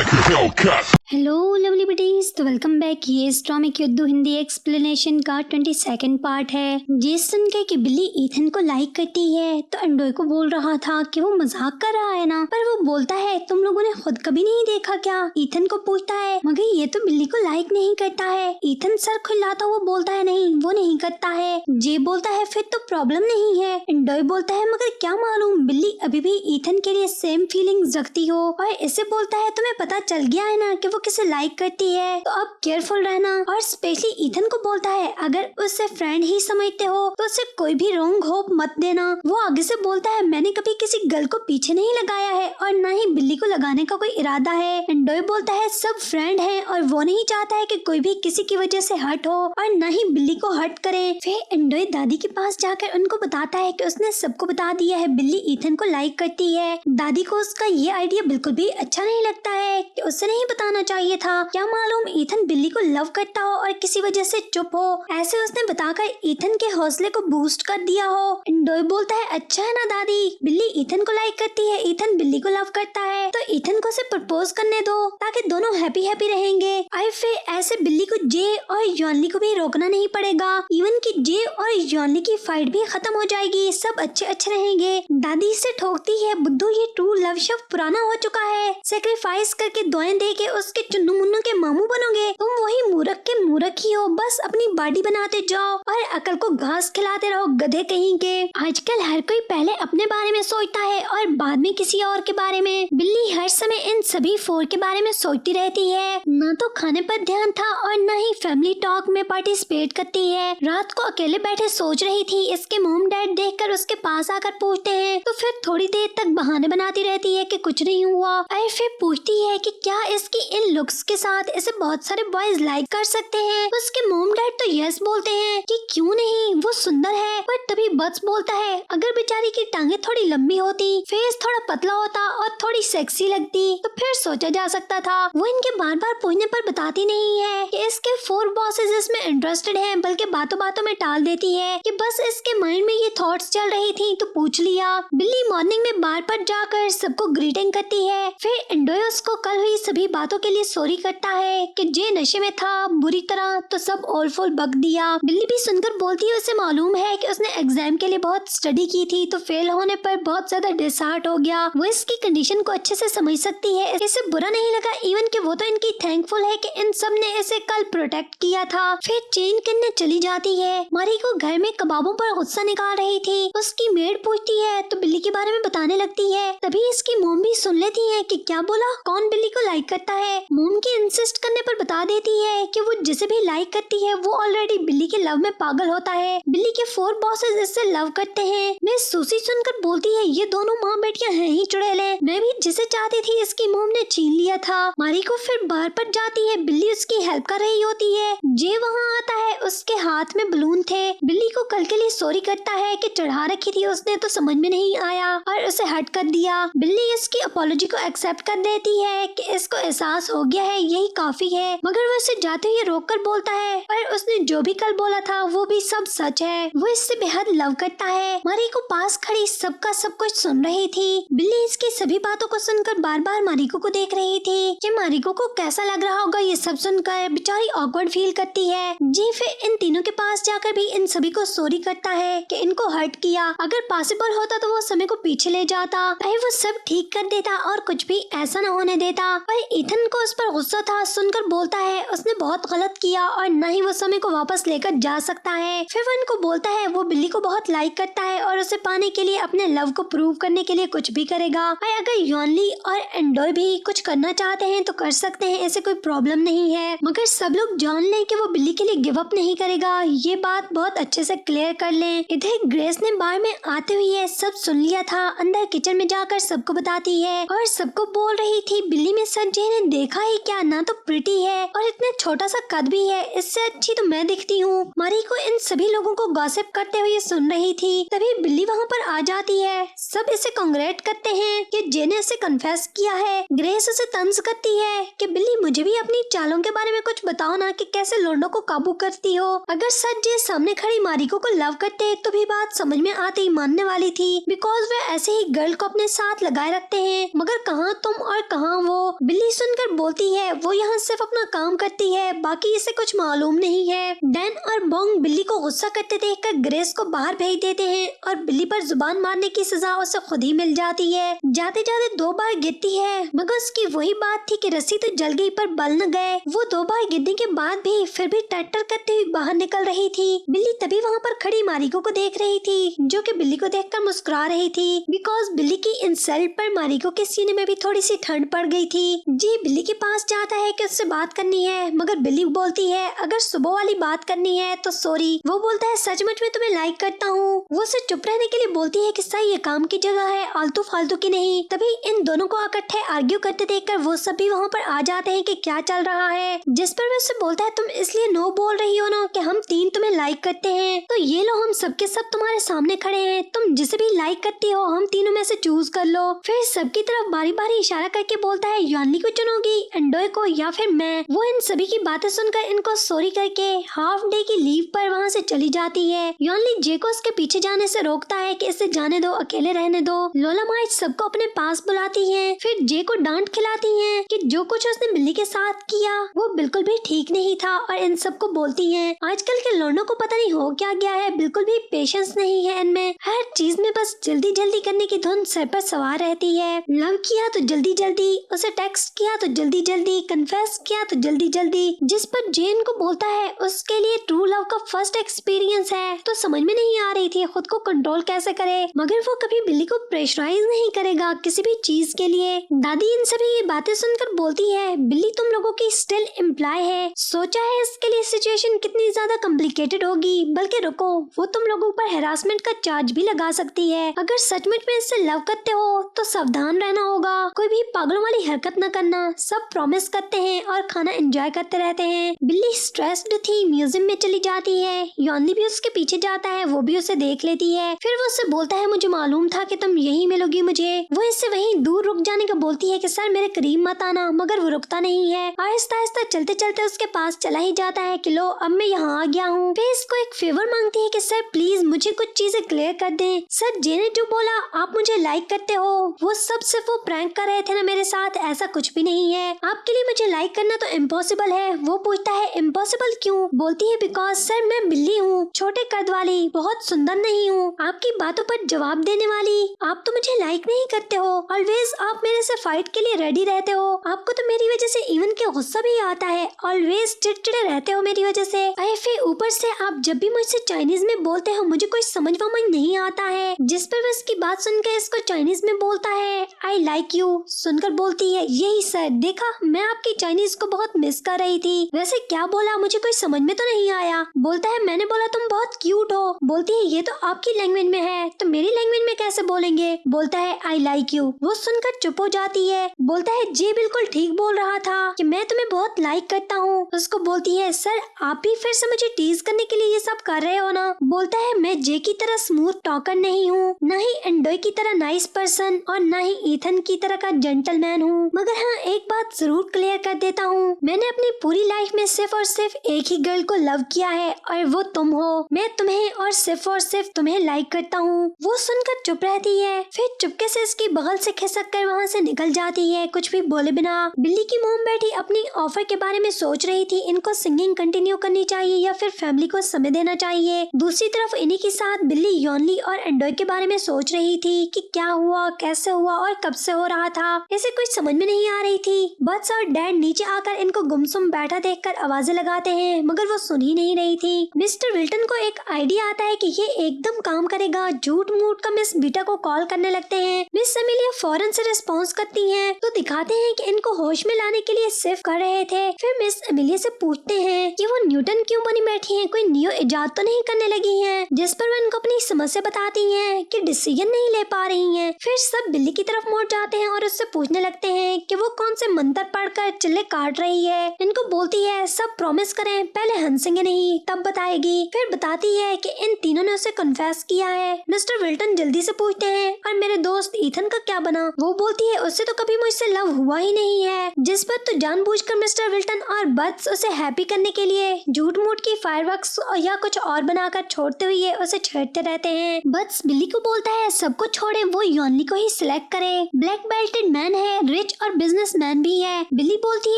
like a Hellcat. Hello lovely beauties, तो welcome back. ये स्टॉमिक युद्ध हिंदी एक्सप्लेनेशन का 22nd पार्ट है। ये सुन के कि बिल्ली ईथन को लाइक करती है तो एंडोय को बोल रहा था कि वो मजाक कर रहा है ना, पर वो बोलता है तुम लोगों ने खुद कभी नहीं देखा क्या। ईथन को पूछता है मगर ये तो बिल्ली को लाइक नहीं करता है। ईथन सर खुलाता वो बोलता है नहीं वो नहीं करता है। जे बोलता है फिर तो प्रॉब्लम नहीं है। एंडोय बोलता है मगर क्या मालूम बिल्ली अभी भी ईथन के लिए सेम फीलिंग्स रखती हो। और इसे बोलता है तुम्हें पता चल गया है ना कि वो किसे लाइक करती है, तो अब केयरफुल रहना। और स्पेशली ईथन को बोलता है अगर उसे फ्रेंड ही समझते हो तो उसे कोई भी रॉन्ग होप मत देना। वो आगे से बोलता है मैंने कभी किसी गर्ल को पीछे नहीं लगाया है और न ही बिल्ली को लगाने का कोई इरादा है। एंडोय बोलता है सब फ्रेंड हैं और वो नहीं चाहता है कि कोई भी किसी की वजह से हर्ट हो और न ही बिल्ली को हर्ट करे। फिर एंडोय दादी के पास जाकर उनको बताता है कि उसने सबको बता दिया है बिल्ली ईथन को लाइक करती है। दादी को उसका ये आइडिया बिल्कुल भी अच्छा नहीं लगता है कि उसे नहीं बताना चाहिए था। क्या मालूम ईथन बिल्ली को लव करता हो और किसी वजह से चुप हो। ऐसे उसने बताकर ईथन के हौसले को बूस्ट कर दिया हो। एंडोय बोलता है अच्छा है ना दादी, बिल्ली ईथन को लाइक करती है, ईथन बिल्ली को लव करता है, तो ईथन को उसे प्रपोज करने दो ताकि दोनों हैप्पी हैप्पी रहेंगे। और फिर ऐसे बिल्ली को जे और यॉनली को भी रोकना नहीं पड़ेगा। इवन की जे और यॉनली की फाइट भी खत्म हो जाएगी, सब अच्छे अच्छे रहेंगे। दादी इसे ठोकती है बुद्धू ये ट्रू लव शब्द पुराना हो चुका है। सेक्रीफाइस करके दुआएं दे के उसके चुन्नू मुन्नू के मामू बनोगे, तुम वही मूर्ख के मूर्ख ही हो। बस अपनी बॉडी बनाते जाओ और अकल को घास खिलाते रहो गधे कहीं के। आजकल हर कोई पहले अपने बारे में सोचता है और बाद में किसी और के बारे में। बिल्ली हर समय इन सभी 4 के बारे में सोचती रहती है। न तो खाने पर ध्यान था और न ही फैमिली टॉक में पार्टिसिपेट करती है। रात को अकेले बैठे सोच रही थी, इसके मॉम डैड देखकर उसके पास आकर पूछते हैं तो फिर थोड़ी देर तक बहाने बनाती रहती है कि कुछ नहीं हुआ। और फिर पूछती है कि क्या इसकी इन लुक्स के साथ इसे बहुत सारे बॉयज लाइक कर सकते हैं। उसके मॉम डैड तो यस बोलते हैं कि क्यों नहीं, वो सुंदर है। पर तभी बट्स बोलता है अगर बेचारी की टांगे थोड़ी लंबी होती, फेस थोड़ा पतला होता और थोड़ी सेक्सी लगती तो फिर सोचा जा सकता था। वो इनके बार बार पूछने पर बताती नहीं है कि इसके 4 बॉसेस इसमें इंटरेस्टेड हैं, बल्कि बातों बातों में टाल देती है कि बस इसके माइंड में ये थॉट्स चल रही थी तो पूछ लिया। बिल्ली मॉर्निंग में बार पर जाकर सबको ग्रीटिंग करती है। फिर एंडोय उसको कल हुई सभी बातों के लिए सॉरी करता है कि जे नशे में था बुरी तरह तो सब ऑल फॉल बक दिया। बिल्ली भी सुनकर बोलती है उसे मालूम है कि उसने एग्जाम के लिए बहुत स्टडी की थी तो फेल होने पर बहुत ज्यादा डिसहार्ट हो गया। वो इसकी कंडीशन को अच्छे से समझ सकती है, इसे बुरा नहीं लगा। इवन कि वो तो इनकी थैंकफुल है कि इन सब ने इसे कल प्रोटेक्ट किया था। फिर चेंज करने चली जाती है। मारी को घर में कबाबों पर गुस्सा निकाल रही थी, उसकी मेड पूछती है तो बिल्ली के बारे में बताने लगती है। तभी इसकी मोम भी सुन लेती है कि क्या बोला, कौन बिल्ली को लाइक करता है। मोम के इंसिस्ट करने पर बता देती है कि वो जिसे भी लाइक करती है वो ऑलरेडी बिल्ली के लव में पागल होता है। बिल्ली के 4 बॉसेस इससे लव करते हैं। मिस सुसी सुनकर बोलती है ये दोनों माँ बेटियां हैं ही चुड़ैले, मैं भी जिसे चाहती थी इसकी मोम ने छीन लिया था। मारी को फिर बार पर जाती है, बिल्ली उसकी हेल्प कर रही होती है। जे वहाँ आता है, उसके हाथ में बलून थे। बिल्ली को कल के लिए सॉरी करता है कि चढ़ा रखी थी उसने तो समझ में नहीं आया और उसे हट कर दिया। बिल्ली इसकी अपॉलॉजी को एक्सेप्ट कर देती है कि इसको एहसास हो गया है यही काफी है, मगर वो इसे जाते हुए रोक कर बोलता है पर उसने जो भी कल बोला था वो भी सब सच है। वो इससे बेहद लव करता है। मारी को पास खड़ी सबका सब कुछ सुन रही थी। बिल्ली इसकी सभी बातों को सुनकर बार बार मारिको को देख रही थी कि मारिको को कैसा लग रहा होगा ये सब सुनकर। बेचारी ऑकवर्ड फील करती है। जी फिर इन तीनों के पास जाकर भी इन सभी को सॉरी करता है कि इनको हर्ट किया। अगर पॉसिबल होता तो वो समय को पीछे ले जाता, वो सब ठीक कर देता और कुछ भी ऐसा न होने देता। पर ईथन को उस पर गुस्सा था, सुनकर बोलता है उसने बहुत गलत किया और न ही वो समय को वापस लेकर जा सकता है। फिर वो इनको बोलता है वो बिल्ली को बहुत लाइक करता है और उसे पाने के लिए अपने लव को प्रूव करने के लिए कुछ भी करेगा। और अगर यॉनली और एंडोय भी कुछ करना चाहते हैं तो कर सकते हैं, ऐसे कोई प्रॉब्लम नहीं है, मगर सब लोग जान लें कि वो बिल्ली के लिए गिव अप नहीं करेगा। ये बात बहुत अच्छे से क्लियर कर लें। इधर ग्रेस ने बार में आते हुए सब सुन लिया था। अंदर किचन में जाकर सबको बताती है और सबको बोल रही थी बिल्ली में संजय ने देखा ही क्या, ना तो प्रिटी है और इतना छोटा सा कद भी है, इससे अच्छी तो मैं दिखती हूँ। मारी को इन सभी लोगों को गॉसिप करते हुए सुन रही थी। तभी बिल्ली वहाँ पर पर आ जाती है। सब इसे कांग्रेट करते हैं कि जे ने इसे कन्फेस किया है। ग्रेस उसे तंज करती है कि बिल्ली मुझे भी अपनी चालों के बारे में कुछ बताओ ना कि कैसे लौंडों को काबू करती हो। अगर सच जे सामने खड़ी मारिको को लव करते तो भी बात समझ में आते ही मानने वाली थी, बिकॉज वे ऐसे ही गर्ल को अपने साथ लगाए रखते हैं। मगर कहाँ तुम और कहाँ वो। बिल्ली सुनकर बोलती है वो यहाँ सिर्फ अपना काम करती है, बाकी इसे कुछ मालूम नहीं है। डैन और बोंग बिल्ली को गुस्सा करते देखकर ग्रेस को बाहर भेज देते हैं और बिल्ली पर जुबान मारने की सजा उसे खुद ही मिल जाती है। जाते जाते 2 बार गिरती है, मगर उसकी वही बात थी कि रस्सी तो जल गई पर बल न गए। वो 2 बार गिरने के बाद भी फिर भी टट्टर करते हुए बाहर निकल रही थी। बिल्ली तभी वहाँ पर खड़ी मारिको को देख रही थी, जो कि बिल्ली को देखकर मुस्कुरा रही थी, बिकॉज बिल्ली की इंसल्ट पर मारिको के सीने में भी थोड़ी सी ठंड पड़ गई थी। जी बिल्ली के पास जाता है कि उससे बात करनी है, मगर बिल्ली बोलती है अगर सुबह वाली बात करनी है तो सॉरी। वो बोलता है सचमुच में तुम्हें लाइक करता हूँ। वो उसे चुप रहने के लिए बोलती है कि सही ये काम की जगह है, आलतू फालतू की नहीं। तभी इन दोनों को इकट्ठे आर्ग्यू करते देखकर वो सब भी वहाँ पर आ जाते हैं कि क्या चल रहा है। जिस पर वो उससे बोलता है तुम इसलिए नो बोल रही हो ना कि हम 3 तुम्हें लाइक करते हैं, तो ये लो हम सबके सब तुम्हारे सामने खड़े हैं, तुम जिसे भी लाइक करती हो हम तीनों में से चूज कर लो। फिर सबकी तरफ बारी बारी इशारा करके बोलता है यानली को चुनोगी, एंडोय को या फिर मैं। वो इन सभी की बातें सुनकर इनको सॉरी करके हाफ डे की लीव पर वहाँ से चली जाती है। यानली जे को उसके पीछे जाने से रोकता है कि इसे जाने दो, अकेले रहने दो। लोला माइट सबको अपने पास बुलाती है, फिर जे को डांट खिलाती है कि जो कुछ उसने बिल्ली के साथ किया वो बिल्कुल भी ठीक नहीं था, और इन सबको बोलती है आजकल के लौंडों को पता नहीं हो क्या गया है, बिल्कुल भी पेशेंस नहीं है इनमें, हर चीज में बस जल्दी जल्दी करने की धुन सर पर सवार रहती है। लव किया तो जल्दी जल्दी, उसे टेक्स्ट किया तो जल्दी जल्दी, कन्फेस किया तो जल्दी जल्दी। जिस पर जेन को बोलता है उसके लिए ट्रू लव का फर्स्ट एक्सपीरियंस है, तो समझ में नहीं आ रही थी खुद को कंट्रोल कैसे करे, मगर वो कभी बिल्ली को प्रेशराइज नहीं करेगा किसी भी चीज के लिए। दादी इन सभी ये बातें सुनकर बोलती है बिल्ली तुम लोगों की स्टिल एम्प्लॉय है, सोचा है इसके लिए सिचुएशन कितनी ज्यादा कॉम्प्लिकेटेड होगी, बल्कि रुको वो तुम लोगों पर हैरासमेंट का चार्ज भी लगा सकती है। अगर सचमुच में इससे लव करते हो तो सावधान रहना होगा, कोई भी पागलों वाली हरकत न करना। सब प्रॉमिस करते हैं और खाना एंजॉय करते रहते हैं। बिल्ली स्ट्रेस्ड थी, म्यूजियम में चली जाती है। यॉनली भी उसके पीछे जाता है, वो भी उसे देख लेती है। फिर वो उससे बोलता है मुझे मालूम था कि तुम यहीं मिलोगी मुझे। वो इससे वहीं दूर रुक जाने का बोलती है कि सर मेरे करीब मत आना, मगर वो रुकता नहीं है। आहिस्ता आहिस्ता चलते चलते उसके पास चला ही जाता है कि लो अब मैं यहाँ आ गया हूँ। फिर इसको एक फेवर मांगती है कि सर प्लीज मुझे कुछ चीजें क्लियर कर दें। सर जे ने जो बोला आप मुझे लाइक करते हो वो सब सिर्फ वो प्रैंक कर रहे थे ना मेरे साथ, ऐसा कुछ भी नहीं है। आपके लिए मुझे लाइक करना तो इम्पॉसिबल है। वो पूछता है इम्पॉसिबल क्यों? बोलती है बिकॉज सर मैं बिल्ली हूँ, छोटे कद वाली, बहुत सुंदर नहीं हूँ, आपकी बातों पर जवाब देने वाली। आप तो मुझे लाइक नहीं करते हो, ऑलवेज आप मेरे से फाइट के लिए रेडी रहते हो, आपको तो मेरी वजह से इवन के गुस्सा भी आता है, ऑलवेज चिड़चिड़े रहते हो मेरी वजह से। फिर ऊपर से आप जब भी मुझसे चाइनीज में बोलते हो मुझे कोई समझ नहीं आता है। जिस पर वो इसकी बात सुनकर इसको चाइनीज में बोलता है आई लाइक यू। सुनकर बोलती है यही सर, देखा मैं आपकी चाइनीज को बहुत मिस कर रही थी। वैसे क्या बोला मुझे कोई समझ में तो नहीं आया। बोलता है मैंने बोला तुम बहुत क्यूट हो। बोलती है ये तो आपकी लैंग्वेज में है तो मेरी लैंग्वेज में कैसे बोलेंगे। बोलता है आई लाइक यू। वो सुनकर चुप हो जाती है। बोलता है जी बिल्कुल ठीक बोल रहा था कि मैं तुम्हें बहुत लाइक करता हूँ। उसको बोलती है सर आप भी फिर से मुझे टीज करने के लिए ये सब कर रहे हो ना। बोलता है मैं जे की तरह स्मूथ टॉकर नहीं हूँ, न ही एंडोय की तरह नाइस पर्सन, और न ही ईथन की तरह का जेंटलमैन हूँ। मगर हाँ एक बात जरूर क्लियर कर देता हूँ, मैंने अपनी पूरी लाइफ में सिर्फ और सिर्फ एक ही गर्ल को लव किया है और वो तुम हो। मैं तुम्हें और सिर्फ तुम्हें लाइक करता हूँ। वो सुनकर चुप रहती है, फिर चुपके से इसकी बगल से खिसक कर वहाँ से निकल जाती है कुछ भी बोले बिना। बिल्ली की मोम बैठी अपनी ऑफर के बारे में सोच रही थी, इनको सिंगिंग कंटिन्यू करनी चाहिए या फिर फैमिली को समय देना चाहिए। दूसरी तरफ इन्हीं के साथ बिल्ली यॉनली और एंडोय के बारे में सोच रही थी कि क्या हुआ, कैसे हुआ और कब से हो रहा था, इसे कुछ समझ में नहीं आ रही थी। बट्स और डैड नीचे आकर इनको गुमसुम बैठा देखकर आवाजें लगाते हैं, मगर वो सुन ही नहीं रही थी। मिस्टर विल्टन को एक आइडिया आता है कि ये एकदम काम करेगा। झूठ मूठ का मिस बीटा को कॉल करने लगते हैं। मिस एमिलिया फौरन से रिस्पॉन्स करती हैं, तो दिखाते हैं कि इनको होश में लाने के लिए सिर्फ कर रहे थे। फिर मिस एमिलिया से पूछते हैं कि वो न्यूटन क्यों बनी बैठी हैं, कोई न्यू इजाद तो नहीं करने लगी हैं। जिस पर वो इनको अपनी समस्या बताती हैं कि डिसीजन नहीं ले पा रही हैं। फिर सब बिल्ली की तरफ मुड़ जाते हैं और उससे पूछने लगते हैं कि वो कौन से मंत्र पढ़कर चिल्ले काट रही है। इनको बोलती है सब प्रॉमिस करें, पहले हंसेंगे नहीं तब बताएगी। फिर बताती है कि इन तीनों ने उसे कन्फेस किया है, मिस्टर विल्टन जल्दी से पूछते हैं और मेरे दोस्त ईथन का क्या बना? वो बोलती है उससे तो कभी मुझसे लव हुआ ही नहीं है। जिस पर तो जानबूझकर मिस्टर विल्टन और बट्स उसे हैप्पी करने के लिए झूठ मूठ की फायरवर्क्स या कुछ और बनाकर छोड़ते हुए उसे छेड़ते रहते हैं। बट्स बिल्ली को बोलता है सबको छोड़े, वो योनली को ही सिलेक्ट करे। ब्लैक बेल्टेड मैन है, रिच और बिजनेसमैन भी है। बिल्ली बोलती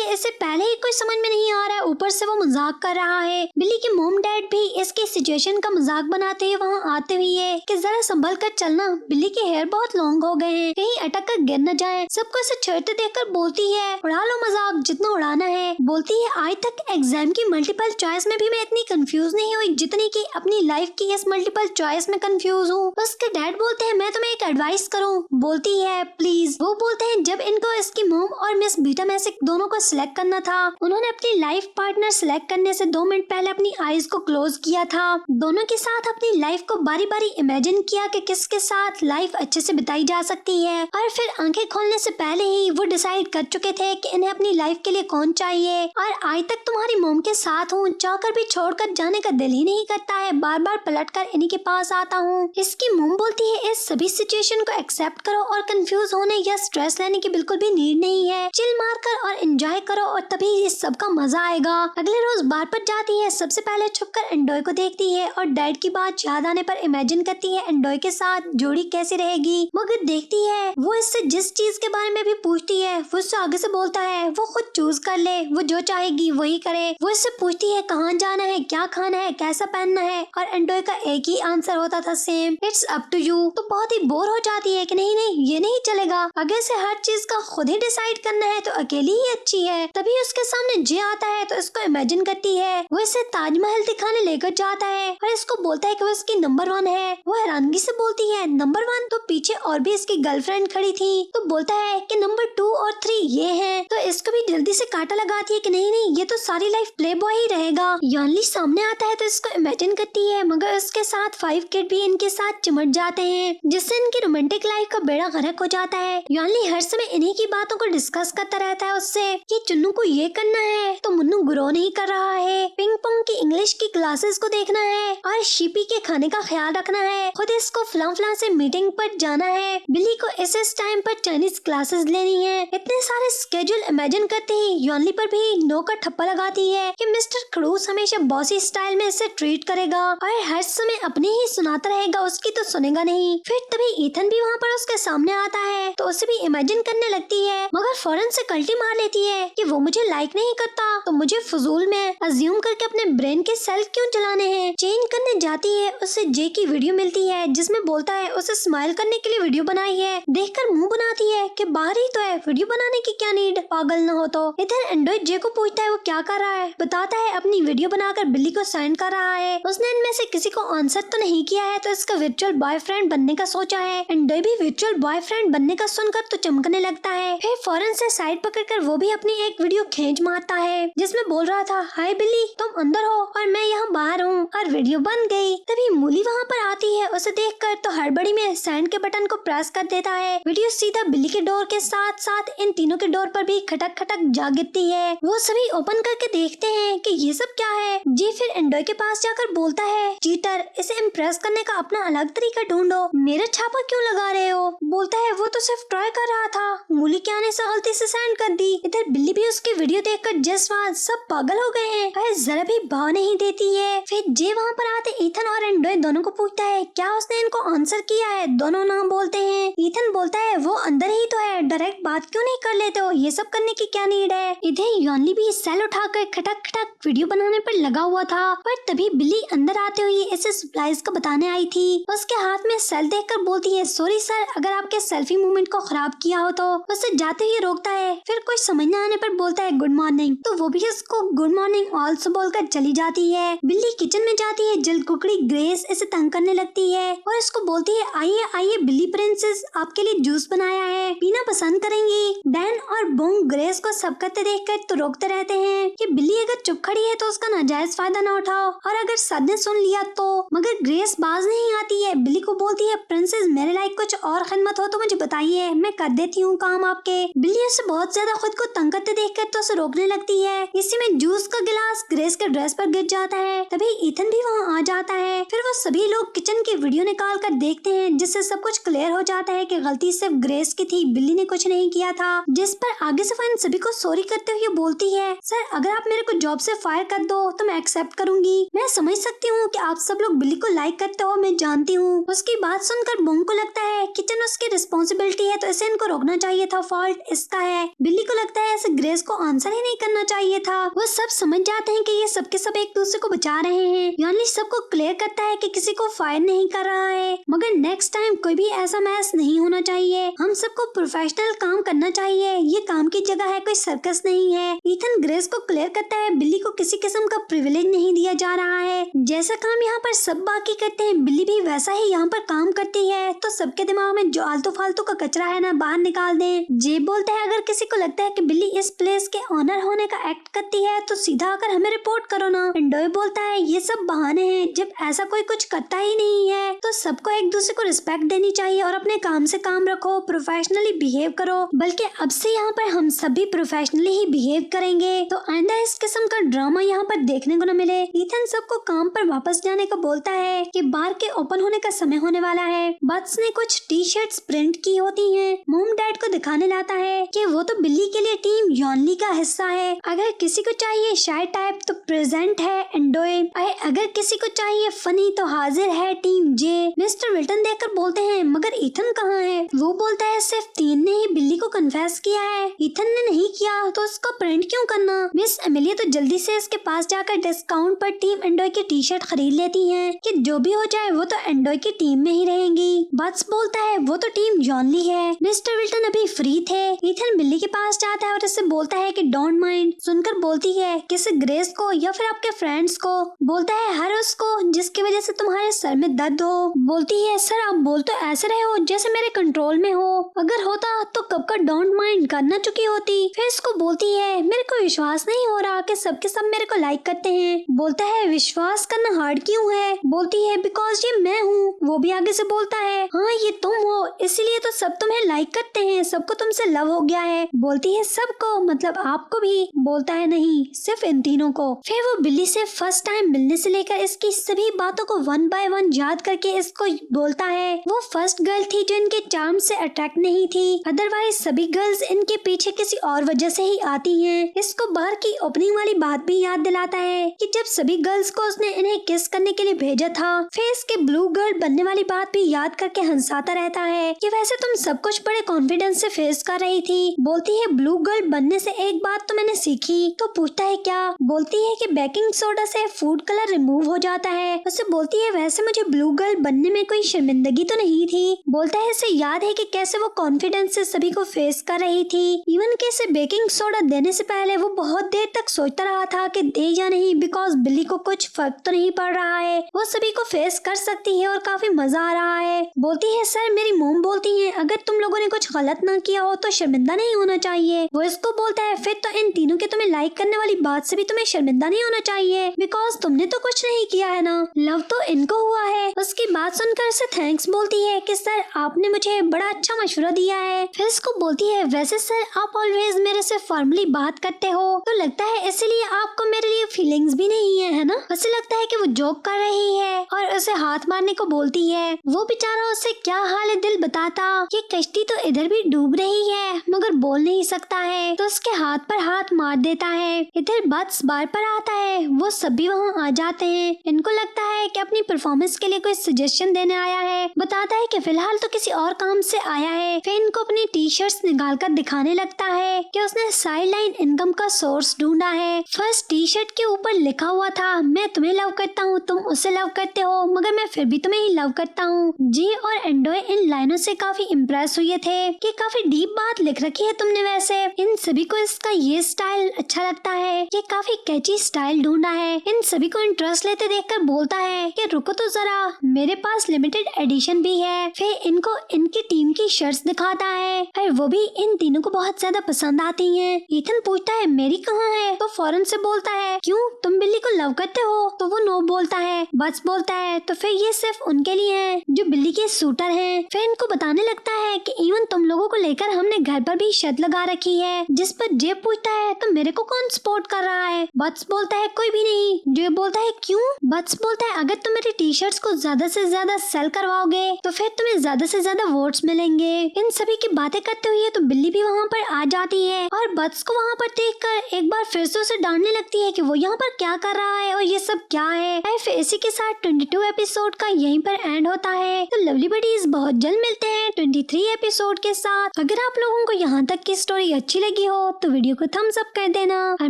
है इसे पहले ही कोई समझ में नहीं आ रहा है, ऊपर से वो मजाक कर रहा है। बिल्ली के मॉम डैड भी इसकी सिचुएशन का मजाक बनाते हुए वहाँ आते हुए कि जरा संभल कर चलना, बिल्ली के हेयर बहुत लॉन्ग हो गए हैं, कहीं अटक कर गिर न जाए। सबको इसे छेड़ते देखकर बोलती है उड़ा लो मजाक जितना उड़ाना है। बोलती है आज तक एग्जाम की मल्टीपल चॉइस में भी मैं इतनी कंफ्यूज नहीं हुई जितनी कि अपनी लाइफ की इस मल्टीपल चॉइस में कंफ्यूज हूँ। उसके डैड बोलते हैं मैं तुम्हें एक एडवाइस करूँ? बोलती है प्लीज। वो बोलते हैं जब इनको इसकी मॉम और मिस बीटा में से दोनों को सिलेक्ट करना था, उन्होंने अपनी लाइफ पार्टनर सिलेक्ट करने से 2 मिनट पहले अपनी आईज को क्लोज किया था। दोनों के साथ अपनी लाइफ को बारी बारी इमेजिन किया कि किसके साथ लाइफ अच्छे से बिताई जा सकती है, और फिर आंखें खोलने से पहले ही वो डिसाइड कर चुके थे कि इन्हें अपनी लाइफ के लिए कौन चाहिए। और आज तक तुम्हारी मॉम के साथ हूँ, चाहकर भी छोड़कर जाने का दिल ही नहीं करता है, बार बार पलटकर इन्हीं के पास आता हूँ। इसकी मॉम बोलती है इस सभी सिचुएशन को एक्सेप्ट करो और कंफ्यूज होने या स्ट्रेस लेने की बिल्कुल भी नीड नहीं है। चिल मार कर और एंजॉय करो और तभी इस सब का मजा आएगा। अगले रोज बार पर जाती है, सबसे पहले छुपकर एंडोय को देखती है और डैड की बात याद आने पर इमेजिन करती है एंडोय के साथ जोड़ी कैसी रहेगी। मगर देखती है वो इससे जिस चीज के बारे में भी पूछती है वो उससे आगे से बोलता है वो खुद चूज कर ले, वो जो चाहेगी वही करे। वो इससे पूछती है कहाँ जाना है, क्या खाना है, कैसा पहनना है, और एंडोय का एक ही आंसर होता था same, it's up to you. तो बहुत ही बोर हो जाती है कि नहीं नहीं ये नहीं चलेगा, आगे से हर चीज का खुद ही डिसाइड करना है तो अकेली ही अच्छी है। तभी उसके सामने जे आता है तो इसको इमेजिन करती है वो इसे ताजमहल दिखाने लेकर जाता है और इसको बोलता है कि वो इसकी नंबर 1 है। वो हैरानगी से बोलती है नंबर 1? तो पीछे और भी इसकी गर्लफ्रेंड खड़ी थी। तो बोलता है कि नंबर 2 और 3 ये हैं। तो इसको भी जल्दी से काटा लगाती है कि नहीं नहीं ये तो सारी लाइफ प्ले बॉय ही रहेगा। यॉनली सामने आता है तो इसको इमेजिन करती है, मगर उसके साथ 5 किड भी इनके साथ चिमट जाते हैं जिससे इनकी रोमांटिक लाइफ का बेड़ा गर्क हो जाता है। यॉनली हर समय इन्हीं की बातों को डिस्कस करता रहता है उससे कि चुन्नू को ये करना है तो मुन्नू ग्रो नहीं कर रहा है, पिंग पोंग की इंग्लिश की क्लासेस को देखना है और शिपी के खाने का ख्याल रखना है, खुद इसको फलां फलां से मीटिंग पर जाना है, बिल्ली को इस टाइम पर चाइनीज क्लासेस लेनी है। इतने सारे स्केड्यूल इमेजिन करते ही यॉनली पर भी नो का ठप्पा लगाती है कि मिस्टर क्रूज हमेशा बॉसी स्टाइल में इसे ट्रीट करेगा और हर समय अपने ही सुनाता रहेगा, उसकी तो सुनेगा नहीं। फिर तभी ईथन भी वहाँ पर उसके सामने आता है तो उसे भी इमेजिन करने लगती है, मगर फौरन से कल्टी मार लेती है कि वो मुझे लाइक नहीं करता तो मुझे फजूल में अज्यूम करके अपने ब्रेन के सेल क्यों चलाने हैं। चेंज करने जाती है, उसे जे की वीडियो मिलती है जिसमें बोलता है उसे स्माइल करने के लिए वीडियो बनाई है। देखकर मुंह बनाती है कि बाहर ही तो है, वीडियो बनाने की क्या नीड, पागल न हो तो। इधर एंड्रॉइड जे को पूछता है वो क्या कर रहा है, बताता है अपनी वीडियो बनाकर बिल्ली को सेंड कर रहा है। उसने इनमें से किसी को आंसर तो नहीं किया है तो इसका वर्चुअल बॉयफ्रेंड बनने का सोचा है। एंड्रॉइड भी वर्चुअल बॉयफ्रेंड बनने का सुनकर तो चमकने लगता है। फिर फौरन से साइड पकड़कर वो भी अपनी एक वीडियो खींच मारता है जिसमें बोल रहा था हाय बिल्ली तुम अंदर हो और मैं यहाँ बाहर हूँ, और वीडियो बन गई। तभी मूली वहाँ पर आती है, उसे देखकर तो हड़बड़ी में सेंड के बटन को प्रेस कर देता है। वीडियो सीधा बिल्ली के डोर के साथ साथ इन तीनों के डोर पर भी खटक खटक जा गिरती है। वो सभी ओपन करके देखते हैं कि ये सब क्या है। जी फिर एंड्रॉइड के पास जाकर बोलता है चीटर, इसे इम्प्रेस करने का अपना अलग तरीका ढूंढो, मेरा छापा क्यों लगा रहे हो। बोलता है वो तो सिर्फ ट्राई कर रहा था, मूली के आने से गलती से सेंड कर दी। इधर बिल्ली भी उसकी वीडियो देखकर जसवाद सब पागल हो गए हैं, अरे जरा भी भाव नहीं देती है। फिर जे वहाँ पर आते ईथन और एंड्रॉइड दोनों को पूछता है क्या उसने इनको आंसर किया है, दोनों ना बोलते हैं। ईथन बोलता है वो अंदर ही तो है, डायरेक्ट बात क्यों नहीं कर लेते हो, ये सब करने की क्या नीड है। इधर यॉनली भी सेल उठाकर खटक खटक वीडियो बनाने पर लगा हुआ था, पर तभी बिल्ली अंदर आते हुए इसे सप्लाईज का बताने आई थी। उसके हाथ में सेल देखकर बोलती है सॉरी सर, अगर आपके सेल्फी मूवमेंट को खराब किया हो तो। उसे जाते हुए रोकता है, फिर कुछ समझ न आने पर बोलता है गुड मॉर्निंग, तो वो भी उसको गुड मॉर्निंग ऑल्सो बोलकर चली जाती है। बिल्ली किचन में जाती है, जल कुकड़ी ग्रेस इसे तंग करने लगती है और इसको बोलती है आइए आइए बिल्ली प्रिंसेस, आपके लिए जूस बनाया है, पीना पसंद करेंगी। डैन और बोंग ग्रेस को सब करते देखकर तो रोकते रहते हैं कि बिल्ली अगर चुप खड़ी है तो उसका नाजायज फायदा न उठाओ, और अगर सर ने सुन लिया तो। मगर ग्रेस बाज नहीं आती है, बिल्ली को बोलती है प्रिंसेस मेरे लायक कुछ और खिदमत हो तो मुझे बताइए, मैं कर देती हूँ काम आपके। बिल्ली उसे बहुत ज्यादा खुद को तंग करते देखकर तो उसे रोकने लगती है। इसी में जूस का गिलास ग्रेस के ड्रेस पर गिर जाता है। तभी ईथन भी वहाँ आ जाता है। फिर वो सभी लोग किचन की की वीडियो निकाल कर देखते हैं, जिससे सब कुछ क्लियर हो जाता है कि गलती सिर्फ ग्रेस की थी, बिल्ली ने कुछ नहीं किया था। जिस पर आगे से इन सभी को सॉरी करते हुए बोलती है, सर अगर आप मेरे को जॉब से फायर कर दो तो मैं एक्सेप्ट करूंगी। मैं समझ सकती हूँ कि आप सब लोग बिल्ली को लाइक करते हो, मैं जानती हूँ। उसकी बात सुनकर बॉन्ग को लगता है किचन उसकी रिस्पॉन्सिबिलिटी है, तो इसे इनको रोकना चाहिए था, फॉल्ट इसका है। बिल्ली को लगता है इसे ग्रेस को आंसर ही नहीं करना चाहिए था। वो सब समझ जाते हैं कि ये सबके सब एक दूसरे को बचा रहे हैं। यानी सबको क्लियर करता है कि किसी को फायर नहीं कर रहा है, मगर नेक्स्ट टाइम कोई भी ऐसा मैच नहीं होना चाहिए। हम सबको प्रोफेशनल काम करना चाहिए, ये काम की जगह है, कोई सर्कस नहीं है। ईथन ग्रेस को क्लियर करता है बिल्ली को किसी किस्म का प्रिविलेज नहीं दिया जा रहा है। जैसा काम यहाँ पर सब बाकी करते हैं, बिल्ली भी वैसा ही यहाँ पर काम करती है। तो सबके दिमाग में जो आलतू फालतू का कचरा है ना, बाहर निकाल दें। जे बोलता है अगर किसी को लगता है कि बिल्ली इस प्लेस के ऑनर होने का एक्ट करती है तो सीधा आकर हमें रिपोर्ट करो ना। एंडोय बोलता है ये सब बहाने हैं, जब ऐसा कोई कुछ करता ही नहीं है तो सबको एक दूसरे को रिस्पेक्ट देनी चाहिए और अपने काम से काम रखो, प्रोफेशनली बिहेव करो। बल्कि अब से यहाँ पर हम सभी प्रोफेशनली ही बिहेव करेंगे तो आइंदा इस किस्म का ड्रामा यहाँ पर देखने को न मिले। ईथन सबको काम पर वापस जाने को बोलता है कि बार के ओपन होने का समय होने वाला है। बट्स ने कुछ टी शर्ट्स प्रिंट की होती हैं। मॉम डैड को दिखाने लाता है कि वो तो बिल्ली के लिए टीम यॉनली का हिस्सा है। अगर किसी को चाहिए शाय टाइप तो प्रेजेंट है एंडोय, अगर किसी को चाहिए फनी तो हाजिर है टीम जे। मिस्टर विल्टन देखकर बोलते हैं मगर ईथन कहाँ है? वो बोलता है सिर्फ 3 ने ही बिल्ली को कन्फेस किया है, ईथन ने नहीं किया, तो उसका प्रिंट क्यों करना? मिस एमिलिया तो जल्दी से इसके पास जाकर डिस्काउंट पर टीम एंडोय की टी शर्ट खरीद लेती है कि जो भी हो जाए वो तो एंडोय की टीम में ही रहेंगी। बट्स बोलता है वो तो टीम जॉनली है। मिस्टर विल्टन अभी फ्री थे। ईथन बिल्ली के पास जाता है और इससे बोलता है कि डोंट माइंड। सुनकर बोलती है किसी ग्रेस को या फिर आपके फ्रेंड्स को? बोलता है हर उसको जिसकी वजह से तुम्हारे सर में दर्द हो। बोलती है सर आप बोल तो ऐसे रहे हो जैसे मेरे कंट्रोल में हो, अगर होता तो कब का डोंट माइंड करना चुकी होती। फिर इसको बोलती है मेरे को विश्वास नहीं हो रहा कि सबके सब मेरे को लाइक करते हैं। बोलता है विश्वास करना हार्ड क्यों है? बोलती है बिकॉज ये मैं हूँ। वो भी आगे से बोलता है हाँ ये तुम हो, इसलिए तो सब तुम्हें लाइक करते हैं, सबको तुमसे लव हो गया है। बोलती है सबको मतलब आपको भी? बोलता है नहीं सिर्फ इन तीनों को। फिर वो बिल्ली से फर्स्ट टाइम मिलने से लेकर इसकी सभी बातों को 1 बाय 1 याद करके इसको बोलता है वो फर्स्ट गर्ल थी जो इनके चार्म से अट्रैक्ट नहीं थी, अदरवाइज सभी गर्ल्स इनके पीछे किसी और वजह से ही आती हैं। इसको बाहर की ओपनिंग वाली बात भी याद दिलाता है कि जब सभी गर्ल्स को उसने इन्हें किस करने के लिए भेजा था। फिर इसके ब्लू गर्ल बनने वाली बात भी याद करके हंसाता रहता है कि वैसे तुम सब कुछ बड़े कॉन्फिडेंस से फेस कर रही थी। बोलती है ब्लू गर्ल बनने से एक बात तो मैंने सीखी। तो पूछता है क्या? बोलती है कि बेकिंग सोडा से फूड कलर रिमूव हो जाता है। उससे बोलती है वैसे मुझे ब्लू गर्ल बनने में कोई शर्मिंदगी तो नहीं थी। बोलता है इसे याद है कि कैसे वो कॉन्फिडेंस से सभी को फेस कर रही थी, इवन कि इसे बेकिंग सोडा देने से पहले वो बहुत देर तक सोचता रहा था कि दे या नहीं, बिकॉज बिल्ली को कुछ फर्क तो नहीं पड़ रहा है, वो सभी को फेस कर सकती है और काफी मजा आ रहा है। बोलती है सर मेरी मोम बोलती है अगर तुम लोगों ने कुछ गलत ना किया हो तो शर्मिंदा नहीं होना चाहिए। वो इसको बोलता है फिर तो इन तीनों के तुम्हें लाइक करने वाली बात से भी तुम्हें शर्मिंदा नहीं होना चाहिए, बिकॉज तुमने तो कुछ नहीं किया है ना, लव तो इनको हुआ है। उसकी बात सुनकर इसे थैंक्स बोलती है कि सर आपने मुझे बड़ा अच्छा मशवरा दिया है। फिर इसको बोलती है वैसे सर आप ऑलवेज मेरे से फॉर्मली बात करते हो तो लगता है इसलिए आपको मेरे लिए फीलिंग्स भी नहीं है ना? उसे लगता है कि वो जोक कर रही है और उसे हाथ मारने को बोलती है। वो बेचारा उससे क्या हाल है दिल बताता कि कश्ती तो इधर भी डूब रही है मगर बोल नहीं सकता है, तो उसके हाथ पर हाथ मार देता है। इधर बट्स बार पर आता है, वो सभी वहाँ आ जाते हैं। इनको लगता है कि अपनी परफॉर्मेंस के लिए कोई सजेशन देने आया है। बताता है कि फिलहाल तो किसी और काम से आया है। फिर इनको अपनी टी शर्ट्स निकाल कर दिखाने लगता है कि उसने साइड लाइन इनकम का सोर्स ढूंढा है। फर्स्ट टी शर्ट के ऊपर लिखा हुआ था मैं तुम्हें लव करता हूँ, तुम उसे लव करते हो मगर मैं फिर भी तुम्हें ही लव करता हूँ। जी और एंडोय इन लाइनों से काफी इम्प्रेस हुए थे कि काफी डीप बात लिख रखी है तुमने। वैसे इन सभी को इसका ये स्टाइल अच्छा लगता है कि काफी कैची स्टाइल ढूंढा है। इन सभी को इंटरेस्ट लेते देखकर बोलता है कि रुको तो जरा, मेरे पास लिमिटेड एडिशन भी है। फिर इनको इनकी टीम की शर्ट्स दिखाता है और वो भी इन तीनों को बहुत ज्यादा पसंद आती हैं। ईथन पूछता है मेरी कहाँ है? तो फौरन से बोलता है क्यों तुम बिल्ली को लव करते हो? तो वो नो बोलता है। बट्स बोलता है तो फिर ये सिर्फ उनके लिए है जो बिल्ली के सूटर हैं। फिर इनको बताने लगता है कि इवन तुम लोगों को लेकर हमने घर पर भी शर्त लगा रखी है, जिस पर जेब पूछता है तो मेरे को कौन सपोर्ट कर रहा है। बट्स बोलता है कोई भी नहीं। जेब बोलता है क्यों? बट्स बोलता है अगर तुम मेरी टी शर्ट्स को ज्यादा से ज्यादा सेल करवाओगे तो फिर तुम्हें ज्यादा से ज्यादा वोट्स मिलेंगे। इन सभी की बातें करते हुए तो बिल्ली भी वहाँ पर आ जाती है और बट्स को वहाँ पर देखकर एक बार फिर से उसे डांटने लगती है कि वो यहाँ पर क्या कर रहा है और ये सब क्या है। फिर इसी के साथ 22 एपिसोड का यहीं पर एंड होता है। तो लवली बडीज बहुत जल्द मिलते हैं 23 एपिसोड के साथ। अगर आप लोगों को यहाँ तक की स्टोरी अच्छी लगी हो तो वीडियो को थम्स अप कर देना और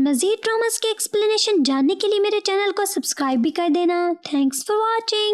मजीद ड्रामास के एक्सप्लेनेशन जानने के लिए मेरे चैनल को सब्सक्राइब भी कर देना। Thanks for watching.